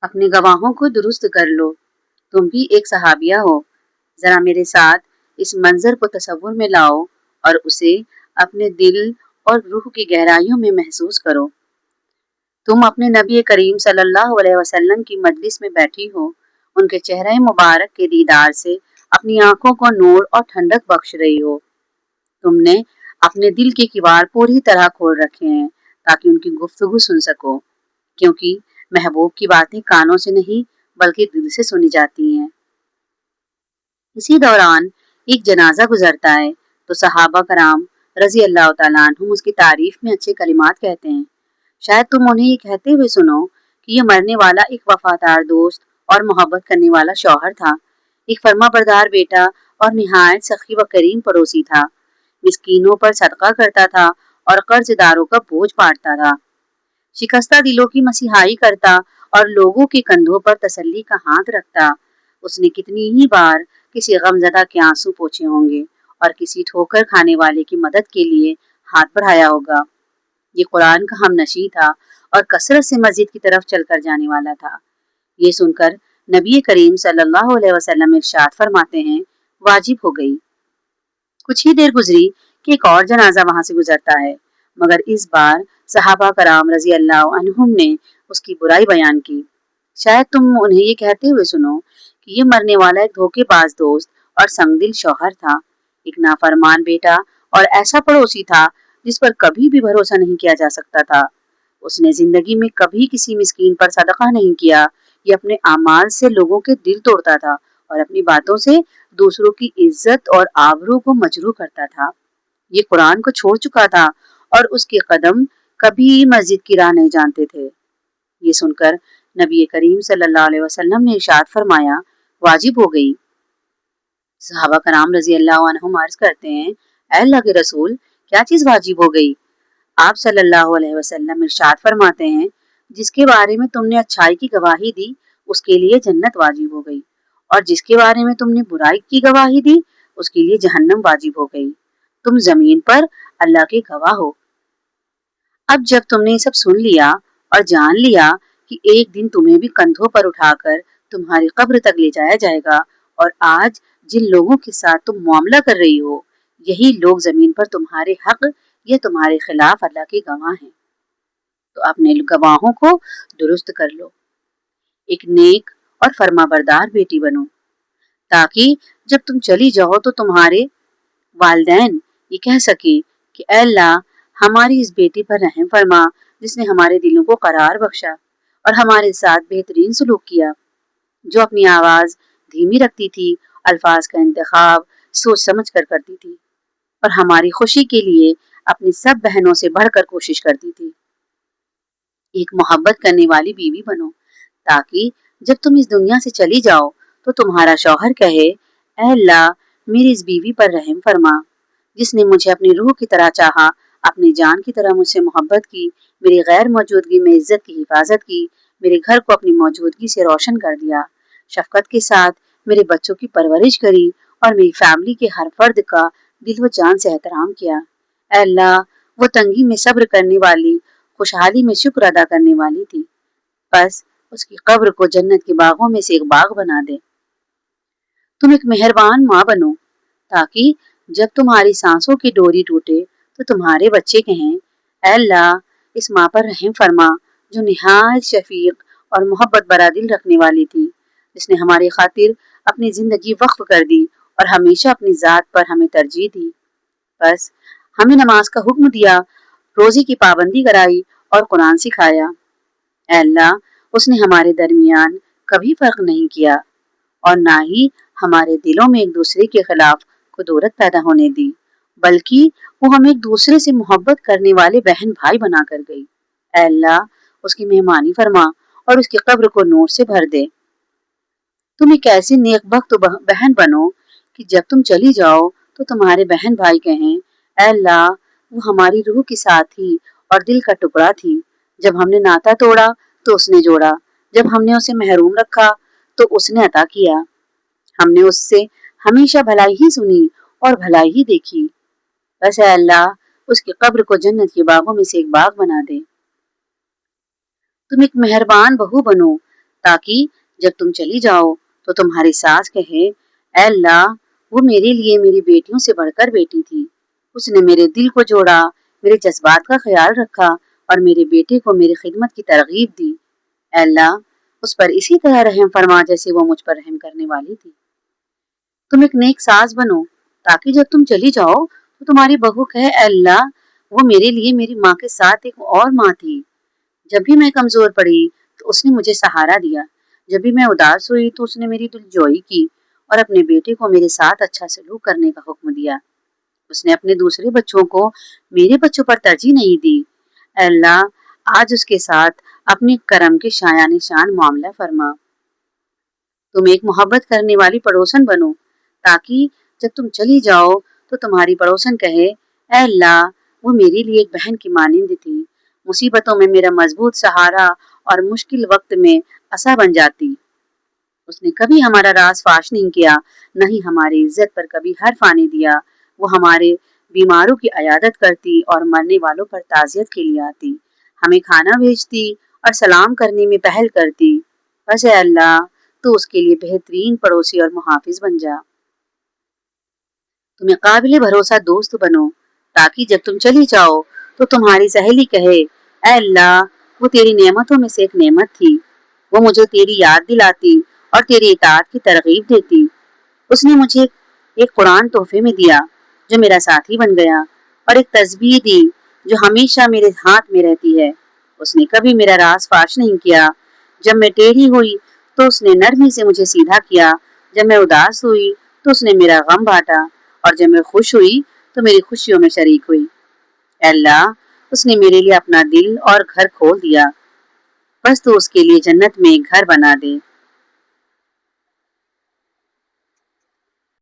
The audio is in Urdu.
اپنے گواہوں کو درست کر لو، تم بھی ایک صحابیہ ہو، ذرا میرے ساتھ اس منظر کو تصور میں لاؤ اور اسے اپنے دل اور روح کی گہرائیوں میں محسوس کرو۔ تم اپنے نبی کریم صلی اللہ علیہ وسلم کی مجلس میں بیٹھی ہو، ان کے چہرہ مبارک کے دیدار سے اپنی آنکھوں کو نور اور ٹھنڈک بخش رہی ہو۔ تم نے اپنے دل کے کیوار پوری طرح کھول رکھے ہیں تاکہ ان کی گفتگو سن سکو، کیونکہ محبوب کی باتیں کانوں سے نہیں بلکہ دل سے سنی جاتی ہیں۔ اسی دوران ایک جنازہ گزرتا ہے تو صحابہ کرام رضی اللہ تعالیٰ عنہم اس کی تعریف میں اچھے کلمات کہتے ہیں۔ شاید تم انہیں یہ کہتے ہوئے سنو کہ یہ مرنے والا ایک وفادار دوست اور محبت کرنے والا شوہر تھا، ایک فرما بردار بیٹا اور نہایت سخی و کریم پڑوسی تھا، مسکینوں پر صدقہ کرتا تھا اور قرض داروں کا بوجھ بانٹتا تھا، شکستہ دلوں کی مسیحائی کرتا اور لوگوں کے کندھوں پر تسلی کا ہاتھ رکھتا۔ اس نے کتنی ہی بار کسی غمزدہ کے آنسو پوچھے ہوں گے اور کسی ٹھوکر کھانے والے کی مدد کے لیے ہاتھ بڑھایا ہوگا۔ یہ قرآن کا ہم نشیں تھا اور کثرت سے مسجد کی طرف چل کر جانے والا تھا۔ یہ سن کر نبی کریم صلی اللہ علیہ وسلم ارشاد فرماتے ہیں، واجب ہو گئی۔ کچھ ہی دیر گزری کہ ایک اور جنازہ وہاں سے گزرتا ہے، مگر اس بار صحابہ کرام رضی اللہ عنہم نے اس کی برائی بیان کی۔ شاید تم انہیں یہ کہتے ہوئے سنو کہ یہ مرنے والا ایک دھوکے باز دوست اور سنگ دل شوہر تھا، ایک نافرمان بیٹا اور ایسا پڑوسی تھا جس پر کبھی بھی بھروسہ نہیں کیا جا سکتا تھا۔ اس نے زندگی میں کبھی کسی مسکین پر صدقہ نہیں کیا، یہ اپنے اعمال سے لوگوں کے دل توڑتا تھا اور اپنی باتوں سے دوسروں کی عزت اور آبرو کو مجروح کرتا تھا۔ یہ قرآن کو چھوڑ چکا تھا اور اس کے قدم کبھی مسجد کی راہ نہیں جانتے تھے۔ یہ سن کر نبی کریم صلی اللہ علیہ وسلم نے ارشاد فرمایا، واجب ہو گئی۔ صحابہ کرام رضی اللہ عنہم عرض کرتے ہیں، اے اللہ کے رسول، کیا چیز واجب ہو گئی؟ آپ صلی اللہ علیہ وسلم ارشاد فرماتے ہیں، جس کے بارے میں تم نے اچھائی کی گواہی دی اس کے لیے جنت واجب ہو گئی، اور جس کے بارے میں تم نے برائی کی گواہی دی اس کے لیے جہنم واجب ہو گئی۔ تم زمین پر اللہ کے گواہ ہو۔ اب جب تم نے یہ سب سن لیا اور جان لیا کہ ایک دن تمہیں بھی کندھوں پر اٹھا کر تمہاری قبر تک لے جایا جائے گا، اور آج جن لوگوں کے ساتھ تم معاملہ کر رہی ہو یہی لوگ زمین پر تمہارے حق یا تمہارے خلاف اللہ کے گواہ ہیں، تو اپنے گواہوں کو درست کر لو، ایک نیک اور فرما بردار بیٹی بنو، تاکہ جب تم چلی جاؤ تو تمہارے والدین یہ کہہ سکیں کہ اے اللہ، ہماری اس بیٹی پر رحم فرما جس نے ہمارے دلوں کو قرار بخشا اور ہمارے ساتھ بہترین سلوک کیا، جو اپنی آواز دھیمی رکھتی تھی، الفاظ کا انتخاب سوچ سمجھ کر کرتی تھی اور ہماری خوشی کے لیے اپنی سب بہنوں سے بڑھ کر کوشش کرتی تھی۔ ایک محبت کرنے والی بیوی بنو، تاکہ جب تم اس دنیا سے چلی جاؤ تو تمہارا شوہر کہے، اے اللہ، میری اس بیوی پر رحم فرما جس نے مجھے اپنی روح کی طرح چاہا، اپنی جان کی طرح مجھ سے محبت کی، میری غیر موجودگی میں عزت کی حفاظت کی، میرے گھر کو اپنی موجودگی سے روشن کر دیا، شفقت کے ساتھ میرے بچوں کی پرورش کری اور میری فیملی کے ہر فرد کا دل و جان سے احترام کیا۔ اے اللہ، وہ تنگی میں صبر کرنے والی، خوشحالی میں شکر ادا کرنے والی تھی، بس اس کی قبر کو جنت کے باغوں میں سے ایک باغ بنا دے۔ تم ایک مہربان ماں بنو، تاکہ جب تمہاری سانسوں کی ڈوری ٹوٹے تو تمہارے بچے کہیں، اے اللہ، اس ماں پر رحم فرما جو نہایت شفیق اور محبت برا دل رکھنے والی تھی، جس نے ہماری خاطر اپنی زندگی وقف کر دی اور ہمیشہ اپنی ذات پر ہمیں ترجیح دی، بس ہمیں نماز کا حکم دیا، روزے کی پابندی کرائی اور قرآن سکھایا۔ اے اللہ، اس نے ہمارے درمیان کبھی فرق نہیں کیا اور نہ ہی ہمارے دلوں میں ایک دوسرے کے خلاف کدورت پیدا ہونے دی، بلکہ وہ ہمیں ایک دوسرے سے محبت کرنے والے بہن بھائی بنا کر گئی۔ اے اللہ، اس کی مہمانی فرما اور اس کی قبر کو نور سے بھر دے۔ تم ایک ایسی نیک بخت بہن بنو کہ جب تم چلی جاؤ تو تمہارے بہن بھائی کہیں، اے اللہ، وہ ہماری روح کی ساتھی اور دل کا ٹکڑا تھی، جب ہم نے ناتا توڑا تو اس نے جوڑا، جب ہم نے اسے محروم رکھا تو اس نے عطا کیا، ہم نے اس سے ہمیشہ بھلائی ہی سنی اور بھلائی ہی دیکھی، بس اے اللہ، اس کی قبر کو جنت کے باغوں میں سے ایک باغ بنا دے۔ تم ایک مہربان بہو بنو، تاکہ جب تم چلی جاؤ تو تمہاری ساس کہے اے اللہ وہ میرے لیے میری بیٹیوں سے بڑھ کر بیٹی تھی، اس نے میرے دل کو جوڑا، میرے جذبات کا خیال رکھا اور میرے بیٹے کو میری خدمت کی ترغیب دی۔ اے اللہ اس پر اسی طرح رحم فرما جیسے وہ مجھ پر رحم کرنے والی تھی۔ تم ایک نیک ساس بنو تاکہ جب تم چلی جاؤ تو تمہاری بہو کہے اے اللہ وہ میرے لیے میری ماں کے ساتھ ایک اور ماں تھی، جب بھی میں کمزور پڑی تو اس نے مجھے سہارا دیا، جب بھی میں اداس ہوئی تو اس نے میری دلجوئی کی اور اپنے بیٹے کو میرے ساتھ اچھا سلوک کرنے کا حکم دیا۔ اس نے اپنے دوسرے بچوں کو میرے بچوں پر ترجیح نہیں دی۔ اے اللہ آج اس کے ساتھ اپنے کرم کے شایان شان معاملہ فرما۔ تم ایک محبت کرنے والی پڑوسن بنو تاکہ جب تم چلی جاؤ تو تمہاری پڑوسن کہے اے اللہ وہ میرے لیے ایک بہن کی مانند تھی، مصیبتوں میں میرا مضبوط سہارا اور مشکل وقت میں عصا بن جاتی۔ اس نے کبھی ہمارا راز فاش نہیں کیا، نہ ہی ہماری عزت پر کبھی حرف آنے دیا۔ وہ ہمارے بیماروں کی عیادت کرتی اور مرنے والوں پر تعزیت کے لیے آتی، ہمیں کھانا بھیجتی اور سلام کرنے میں پہل کرتی۔ بس اے اللہ تو اس کے لیے بہترین پڑوسی اور محافظ بن جا۔ تمہیں قابل بھروسہ دوست بنو تاکہ جب تم چلی جاؤ تو تمہاری سہیلی کہے اے اللہ وہ تیری نعمتوں میں سے ایک نعمت تھی، وہ مجھے تیری یاد دلاتی اور تیری اطاعت کی ترغیب دیتی۔ اس نے مجھے ایک قرآن تحفے میں دیا جو میرا ساتھی بن گیا، اور ایک تسبیح دی جو ہمیشہ میرے ہاتھ میں رہتی ہے۔ اس نے کبھی میرا راز فاش نہیں کیا، جب میں ٹیڑھی ہوئی تو اس نے نرمی سے مجھے سیدھا کیا، جب میں اداس ہوئی تو اس نے میرا غم بانٹا، اور جب میں خوش ہوئی تو میری خوشیوں میں شریک ہوئی۔ اے اللہ اس نے میرے لیے اپنا دل اور گھر کھول دیا، بس تو اس کے لیے جنت میں ایک گھر بنا دے۔